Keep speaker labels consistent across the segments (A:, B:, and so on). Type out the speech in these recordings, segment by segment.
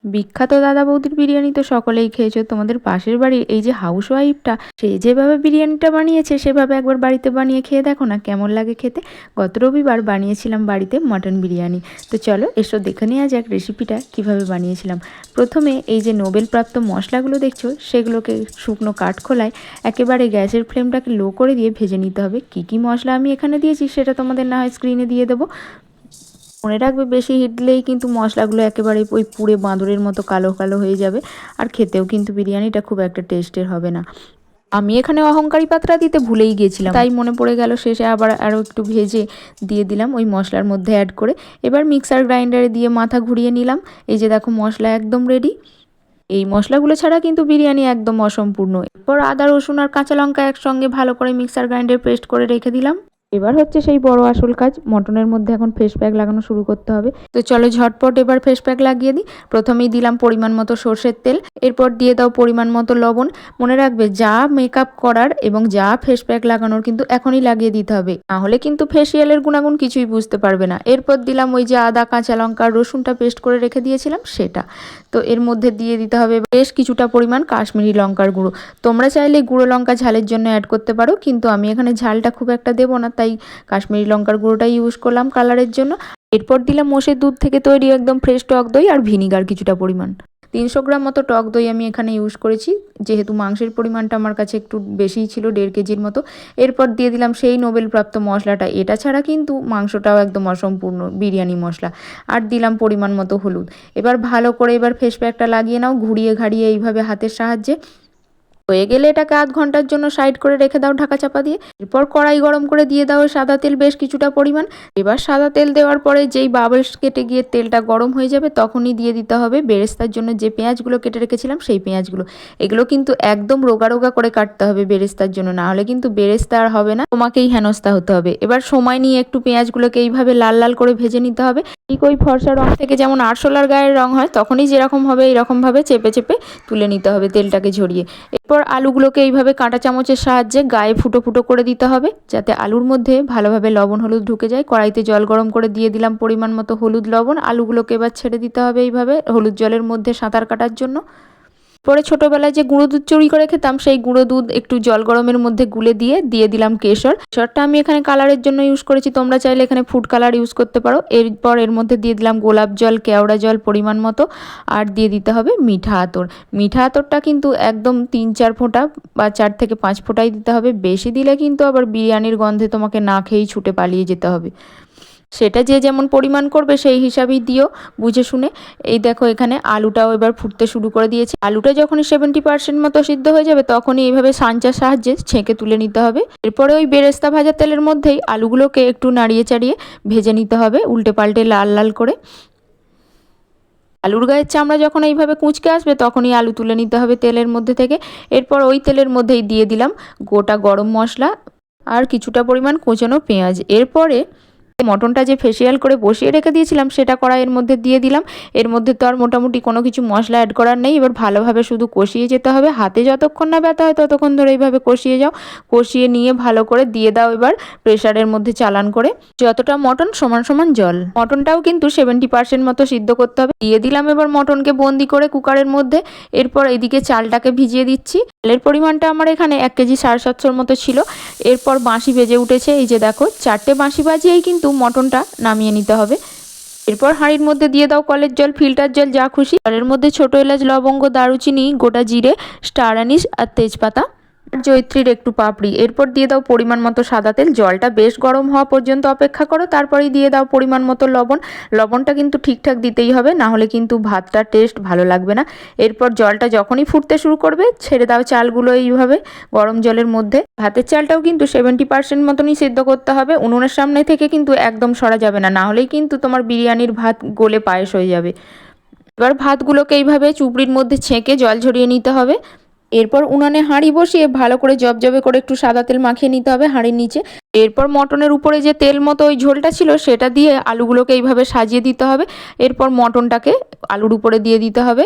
A: বিখ্যাত দাদা বৌদির বিরিয়ানি তো সকলেই খেয়েছো। তোমাদের পাশের বাড়ির এই যে হাউস ওয়াইফটা, সে যেভাবে বিরিয়ানিটা বানিয়েছে সেভাবে একবার বাড়িতে বানিয়ে খেয়ে দেখো না কেমন লাগে খেতে। গত রবিবার বানিয়েছিলাম বাড়িতে মটন বিরিয়ানি। তো চলো এসো দেখে নেওয়া যাক রেসিপিটা কিভাবে বানিয়েছিলাম। প্রথমে এই যে নোবেল প্রাপ্ত মশলাগুলো দেখছো সেগুলোকে শুকনো কাঠখোলায় একেবারে গ্যাসের ফ্লেমটাকে লো করে দিয়ে ভেজে নিতে হবে। কী কী মশলা আমি এখানে দিয়েছি সেটা তোমাদের না হয় স্ক্রিনে দিয়ে দেবো। মনে রাখবে বেশি হিট দিলেই কিন্তু মশলাগুলো একেবারে ওই পুড়ে বাঁদরের মতো কালো কালো হয়ে যাবে, আর খেতেও কিন্তু বিরিয়ানিটা খুব একটা টেস্টের হবে না। আমি এখানে অহংকারী পাত্রা দিতে ভুলেই গিয়েছিলাম, তাই মনে পড়ে গেল, শেষে আবার আরও একটু ভেজে দিয়ে দিলাম ওই মশলার মধ্যে অ্যাড করে। এবার মিক্সার গ্রাইন্ডারে দিয়ে মাথা ঘুরিয়ে নিলাম। এই যে দেখো মশলা একদম রেডি। এই মশলাগুলো ছাড়া কিন্তু বিরিয়ানি একদম অসম্পূর্ণ। এরপর আদা রসুন আর কাঁচা লঙ্কা একসঙ্গে ভালো করে মিক্সার গ্রাইন্ডারে পেস্ট করে রেখে দিলাম। এবার হচ্ছে সেই বড় আসল কাজ, মটনের মধ্যে এখন ফেস প্যাক লাগানো শুরু করতে হবে। তো চলো ঝটপট এবার ফেস প্যাক লাগিয়ে দিই। প্রথমেই দিলাম পরিমাণ মতো সর্ষের তেল, এরপর দিয়ে দাও পরিমাণ মতো লবণ। মনে রাখবে যা মেকআপ করার এবং যা ফেস প্যাক লাগানোর কিন্তু এখনই লাগিয়ে দিতে হবে, নাহলে কিন্তু ফেসিয়ালের গুণাগুণ কিছুই বুঝতে পারবে না। এরপর দিলাম ওই যে আদা কাঁচা লঙ্কা রসুনটা পেস্ট করে রেখে দিয়েছিলাম সেটা। তো এর মধ্যে দিয়ে দিতে হবে বেশ কিছুটা পরিমাণ কাশ্মীরি লঙ্কার গুঁড়ো। তোমরা চাইলে গুঁড়ো লঙ্কা ঝালের জন্য অ্যাড করতে পারো, কিন্তু আমি এখানে ঝালটা খুব একটা দেবো না, তাই কাশ্মীরি লঙ্কার গুঁড়োটাই ইউজ করলাম কালারের জন্য। এরপর দিলাম মোষের দুধ থেকে তৈরি একদম ফ্রেশ টক দই আর ভিনিগার কিছুটা পরিমাণ। 300 গ্রাম মতো টক দই আমি এখানে ইউজ করেছি, যেহেতু মাংসের পরিমাণটা আমার কাছে একটু বেশিই ছিল, 1.5 কেজির মতো। এরপর দিয়ে দিলাম সেই নোবেল প্রাপ্ত মশলাটা, এটা ছাড়া কিন্তু মাংসটাও একদম অসম্পূর্ণ বিরিয়ানি মশলা। আর দিলাম পরিমাণ মতো হলুদ। এবার ভালো করে এবার ফেস প্যাকটা লাগিয়ে নাও ঘুরিয়ে ঘাড়িয়ে এইভাবে হাতের সাহায্যে। হয়ে গেলে এটাকে আধ ঘন্টার জন্য সাইড করে রেখে দাও ঢাকা চাপা দিয়ে। এরপর কড়াই গরম করে দিয়ে দাও সাদা তেল বেশ কিছুটা পরিমাণ। এবার সাদা তেল দেওয়ার পরে যেই বাবলস কেটে গিয়ে তেলটা গরম হয়ে যাবে তখনই দিয়ে দিতে হবে বেরেস্তার জন্য যে পেঁয়াজগুলো কেটে রেখেছিলাম সেই পেঁয়াজগুলো। এগুলো কিন্তু একদম রোগা রোগা করে কাটতে হবে বেরেস্তার জন্য, না হলে কিন্তু বেরেস্তা আর হবে না, তোমাকেই হেনস্থা হতে হবে। এবার সময় নিয়ে একটু পেঁয়াজগুলোকে এইভাবে লাল লাল করে ভেজে নিতে হবে। ঠিক ওই ফর্সা রং থেকে যেমন আরশোলার গায়ের রং হয় তখনই যেরকম হবে এইরকমভাবে চেপে চেপে তুলে নিতে হবে তেলটাকে ঝরিয়ে। এরপর আলুগুলোকে এইভাবে কাঁটা চামচের সাহায্যে গায়ে ফুটো ফুটো করে দিতে হবে, যাতে আলুর মধ্যে ভালোভাবে লবণ হলুদ ঢুকে যায়। কড়াইতে জল গরম করে দিয়ে দিলাম পরিমাণ মতো হলুদ লবণ। আলুগুলোকে এবার ছেড়ে দিতে হবে এইভাবে হলুদ জলের মধ্যে সাঁতার কাটার জন্য। পরে ছোটোবেলায় যে গুঁড়ো দুধ চুরি করে খেতাম সেই গুঁড়ো দুধ একটু জল গরমের মধ্যে গুলে দিয়ে দিলাম কেশর। কেশরটা আমি এখানে কালারের জন্য ইউজ করেছি, তোমরা চাইলে এখানে ফুড কালার ইউজ করতে পারো। এরপর এর মধ্যে দিয়ে দিলাম গোলাপ জল কেওড়া জল পরিমাণ মতো, আর দিয়ে দিতে হবে মিঠা আতর। মিঠা আতরটা কিন্তু একদম 3-4 ফোঁটা বা 4 থেকে 5 ফোঁটাই দিতে হবে, বেশি দিলে কিন্তু আবার বিরিয়ানির গন্ধে তোমাকে না খেয়েই ছুটে পালিয়ে যেতে হবে। সেটা যে যেমন পরিমাণ করবে সেই হিসাবেই দিও বুঝে শুনে। এই দেখো এখানে আলুটাও এবার ফুটতে শুরু করে দিয়েছি। আলুটা যখনই 70% মতো সিদ্ধ হয়ে যাবে তখনই এইভাবে সাঁচার সাহায্যে ছেঁকে তুলে নিতে হবে। এরপরে ওই বেরেস্তা ভাজা তেলের মধ্যেই আলুগুলোকে একটু নাড়িয়ে চাড়িয়ে ভেজে নিতে হবে উল্টে পাল্টে লাল লাল করে। আলুর গায়ের চামড়া যখন এইভাবে কুঁচকে আসবে তখনই আলু তুলে নিতে হবে তেলের মধ্যে থেকে। এরপর ওই তেলের মধ্যেই দিয়ে দিলাম গোটা গরম মশলা আর কিছুটা পরিমাণ কোচানো পেঁয়াজ। এরপরে মটনটা যে ফেসিয়াল করে বসিয়ে রেখে দিয়েছিলাম সেটা কড়াইয়ের মধ্যে দিয়ে দিলাম। এর মধ্যে তো আর মোটামুটি কোনো কিছু মশলা অ্যাড করার নেই। এবার ভালোভাবে শুধু কষিয়ে যেতে হবে, হাতে যতক্ষণ না ব্যথা হয় ততক্ষণ ধরে এইভাবে কষিয়ে যাও। কষিয়ে নিয়ে ভালো করে দিয়ে দাও এবার প্রেসারের মধ্যে চালান করে যতটা মটন সমান সমান জল। মটনটাও কিন্তু 70% মতো সিদ্ধ করতে হবে। দিয়ে দিলাম এবার মটনকে বন্দি করে কুকারের মধ্যে। এরপর এদিকে চালটাকে ভিজিয়ে দিচ্ছি। চালের পরিমাণটা আমার এখানে 1 কেজি 750 মতো ছিল। এরপর বাঁশি বেজে উঠেছে, এই যে দেখো 4টে বাঁশি বাজিয়েই কিন্তু মটনটা নামিয়ে নিতে হবে। এরপর হাঁড়ির মধ্যে দিয়ে দাও কলের জল ফিল্টার জল যা খুশি। জলের মধ্যে ছোট এলাচ লবঙ্গ দারুচিনি গোটা জিরে স্টার অ্যানিস আর তেজপাতা আর জয়িত্রীর একটু পাপড়ি। এরপর দিয়ে দাও পরিমাণ মতো সাদা তেল। জলটা বেশ গরম হওয়া পর্যন্ত অপেক্ষা করো, তারপরেই দিয়ে দাও পরিমাণ মতো লবণ। লবণটা কিন্তু ঠিকঠাক দিতেই হবে, না হলে কিন্তু ভাতটার টেস্ট ভালো লাগবে না। এরপর জলটা যখনই ফুটতে শুরু করবে ছেড়ে দাও চালগুলো এইভাবে গরম জলের মধ্যে। ভাতের চালটাও কিন্তু 70% মতনই সিদ্ধ করতে হবে। উনুনের সামনে থেকে কিন্তু একদম সরা যাবে না, না হলেই কিন্তু তোমার বিরিয়ানির ভাত গলে পায়েস হয়ে যাবে। এবার ভাতগুলোকে এইভাবে চুবড়ির মধ্যে ছেঁকে জল ঝরিয়ে নিতে হবে। এরপর উনানে হাঁড়ি বসিয়ে ভালো করে জবজবে করে একটু সাদা তেল মাখিয়ে নিতে হবে হাঁড়ির নিচে। এরপর মটনের উপরে যে তেল মতো ওই ঝোলটা ছিল সেটা দিয়ে আলুগুলোকে এইভাবে সাজিয়ে দিতে হবে। এরপর মটনটাকে আলুর উপরে দিয়ে দিতে হবে।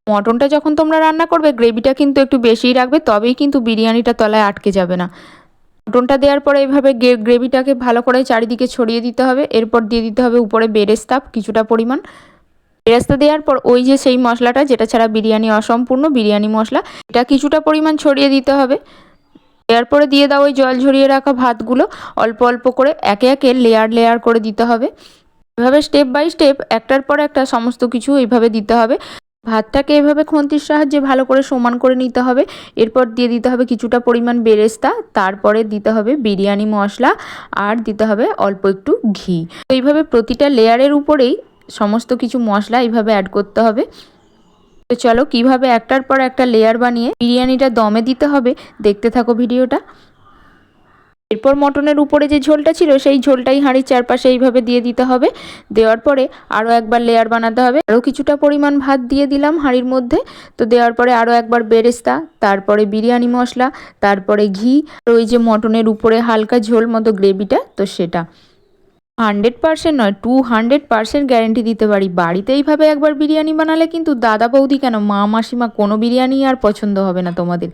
A: মটনটা যখন তোমরা রান্না করবে গ্রেভিটা কিন্তু একটু বেশিই রাখবে, তবেই কিন্তু বিরিয়ানিটা তলায় আটকে যাবে না। মটনটা দেওয়ার পরে এইভাবে গ্রেভিটাকে ভালো করে চারিদিকে ছড়িয়ে দিতে হবে। এরপর দিয়ে দিতে হবে উপরে বেরেস্তা কিছুটা পরিমাণ। বেরেস্তা দেওয়ার পর ওই যে সেই মশলাটা যেটা ছাড়া বিরিয়ানি অসম্পূর্ণ, বিরিয়ানি মশলা, এটা কিছুটা পরিমাণ ছড়িয়ে দিতে হবে। দেওয়ার পরে দিয়ে দাও ওই জল ঝরিয়ে রাখা ভাতগুলো, অল্প অল্প করে একে একে লেয়ার লেয়ার করে দিতে হবে। এভাবে স্টেপ বাই স্টেপ একটার পর একটা সমস্ত কিছু এইভাবে দিতে হবে। ভাতটাকে এভাবে খুন্তির সাহায্যে ভালো করে সমান করে নিতে হবে। এরপর দিয়ে দিতে হবে কিছুটা পরিমাণ বেরেস্তা, তারপরে দিতে হবে বিরিয়ানি মশলা, আর দিতে হবে অল্প একটু ঘি। তো এইভাবে প্রতিটা লেয়ারের উপরেই সমস্ত কিছু মশলা এইভাবে অ্যাড করতে হবে। তো চলো কিভাবে একটার পর একটা লেয়ার বানিয়ে বিরিয়ানিটা দমে দিতে হবে, দেখতে থাকো ভিডিওটা। এরপর মটনের উপরে যে ঝোলটা ছিল সেই ঝোলটাই হাঁড়ির চারপাশে এইভাবে দিয়ে দিতে হবে। দেওয়ার পরে আরও একবার লেয়ার বানাতে হবে। আরও কিছুটা পরিমাণ ভাত দিয়ে দিলাম হাঁড়ির মধ্যে। তো দেওয়ার পরে আরও একবার বেরেস্তা, তারপরে বিরিয়ানি মশলা, তারপরে ঘি, আর ওই যে মটনের উপরে হালকা ঝোল মতো গ্রেভিটা, তো সেটা 100% নয়, 200% গ্যারেন্টি দিতে পারি, বাড়িতে এইভাবে একবার বিরিয়ানি বানালে কিন্তু দাদা বৌদি কেন, মা মাসিমা কোনো বিরিয়ানি আর পছন্দ হবে না তোমাদের।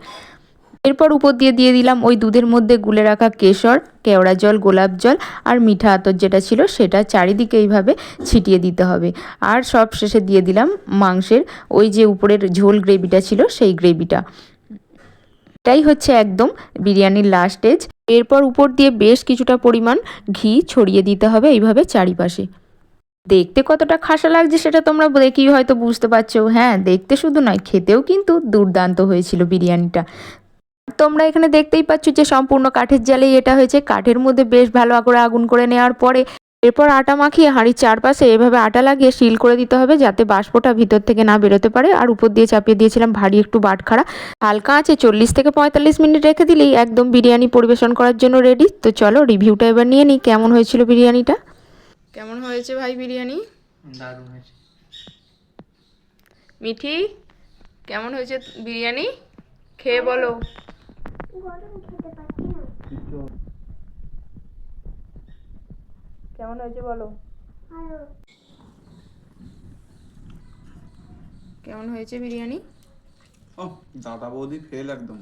A: এরপর উপর দিয়ে দিয়ে দিলাম ওই দুধের মধ্যে গুলে রাখা কেশর, কেওড়া জল, গোলাপ জল আর মিঠা আতর যেটা ছিল সেটা চারিদিকে এইভাবে ছিটিয়ে দিতে হবে। আর সব শেষে দিয়ে দিলাম মাংসের ওই যে উপরের ঝোল গ্রেভিটা ছিল সেই গ্রেভিটা। এটাই হচ্ছে একদম বিরিয়ানির লাস্ট স্টেজ। এরপর উপর দিয়ে বেশ কিছুটা পরিমাণ ঘি ছড়িয়ে দিতে হবে এইভাবে চারিপাশে। দেখতে কতটা খাসা লাগছে সেটা তোমরা দেখেই হয়তো বুঝতে পারছো। হ্যাঁ, দেখতে শুধু নয়, খেতেও কিন্তু দুর্দান্ত হয়েছিল বিরিয়ানিটা। তোমরা এখানে দেখতেই পাচ্ছ যে সম্পূর্ণ কাঠের জালেই এটা হয়েছে। কাঠের মধ্যে বেশ ভালো করে আগুন করে নেওয়ার পরে এরপর আটা মাখিয়ে হাঁড়ির চারপাশে এভাবে আটা লাগিয়ে সিল করে দিতে হবে যাতে বাষ্পটা ভিতর থেকে না বেরোতে পারে। আর উপর দিয়ে চাপিয়ে দিয়েছিলাম ভারী একটু বাটখারা। হালকা আছে 40 থেকে 45 মিনিট রেখে দিলেই একদম বিরিয়ানি পরিবেশন করার জন্য রেডি। তো চলো রিভিউটা এবার নিয়ে নিই, কেমন হয়েছিল বিরিয়ানিটা। কেমন হয়েছে ভাই বিরিয়ানি?
B: দারুণ হয়েছে।
A: মিঠি, কেমন হয়েছে বিরিয়ানি? খেয়ে বলো। কেমন হয়েছে বলো। কেমন হয়েছে বিরিয়ানি?
B: দাদা বৌদি ফেল একদম।